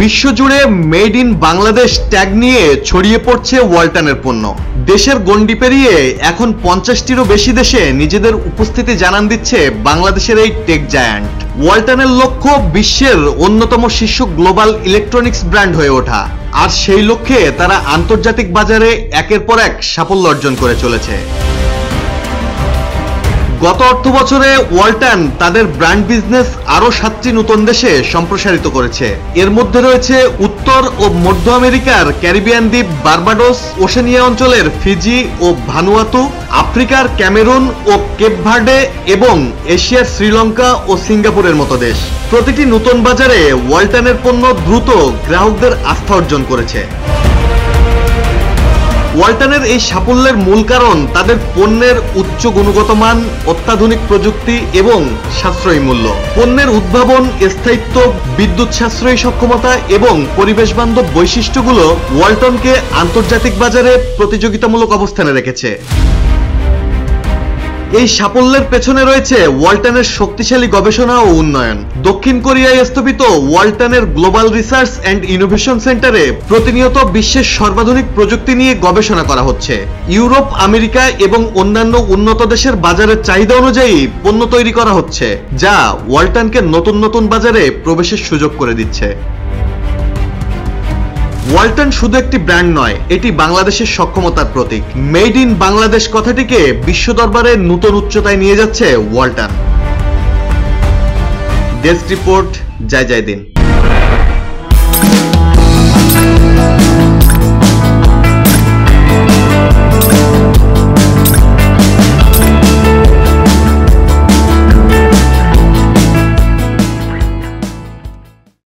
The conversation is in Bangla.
বিশ্বজুড়ে মেড ইন বাংলাদেশ ট্যাগ নিয়ে ছড়িয়ে পড়ছে ওয়ালটনের পণ্য। দেশের গণ্ডি পেরিয়ে এখন 50টিরও বেশি দেশে নিজেদের উপস্থিতি জানান দিচ্ছে বাংলাদেশের এই টেক জায়ান্ট। ওয়ালটনের লক্ষ্য বিশ্বের অন্যতম শীর্ষ গ্লোবাল ইলেকট্রনিক্স ব্র্যান্ড হয়ে ওঠা, আর সেই লক্ষ্যে তারা আন্তর্জাতিক বাজারে একের পর এক সাফল্য অর্জন করে চলেছে। গত অর্থ বছরে ওয়ালটন তাদের ব্র্যান্ড বিজনেস আরো 7টি নতুন দেশে সম্প্রসারিত করেছে। এর মধ্যে রয়েছে উত্তর ও মধ্য আমেরিকার ক্যারিবিয়ান দ্বীপ বার্বাডোস, ওশেনিয়া অঞ্চলের ফিজি ও ভানুয়াতু, আফ্রিকার ক্যামেরুন ও কেপ ভার্ডে এবং এশিয়ার শ্রীলঙ্কা ও সিঙ্গাপুরের মতো দেশ। প্রতিটি নতুন বাজারে ওয়ালটনের পণ্য দ্রুত গ্রাহকদের আস্থা অর্জন করেছে। ওয়ালটনের এই সাফল্যের মূল কারণ তাদের পণ্যের উচ্চ গুণগত মান, অত্যাধুনিক প্রযুক্তি এবং সাশ্রয়ী মূল্য। পণ্যের উদ্ভাবন, স্থায়িত্ব, বিদ্যুৎ সাশ্রয়ী সক্ষমতা এবং পরিবেশ বান্ধব বৈশিষ্ট্যগুলো ওয়ালটনকে আন্তর্জাতিক বাজারে প্রতিযোগিতামূলক অবস্থানে রেখেছে। এই সাফল্যের পেছনে রয়েছে ওয়ালটনের শক্তিশালী গবেষণা ও উন্নয়ন। দক্ষিণ কোরিয়ায় স্থাপিত ওয়ালটনের গ্লোবাল রিসার্চ অ্যান্ড ইনোভেশন সেন্টারে প্রতিনিয়ত বিশ্বের সর্বাধুনিক প্রযুক্তি নিয়ে গবেষণা করা হচ্ছে। ইউরোপ, আমেরিকা এবং অন্যান্য উন্নত দেশের বাজারের চাহিদা অনুযায়ী পণ্য তৈরি করা হচ্ছে, যা ওয়ালটনকে নতুন নতুন বাজারে প্রবেশের সুযোগ করে দিচ্ছে। ওয়ালটন শুধু একটি ব্র্যান্ড নয়, এটি বাংলাদেশের সক্ষমতার প্রতীক। মেড ইন বাংলাদেশ কথাটিকে বিশ্ব দরবারে নতুন উচ্চতায় নিয়ে যাচ্ছে ওয়ালটন। ডেস্ক রিপোর্ট, জয় জয় দিন।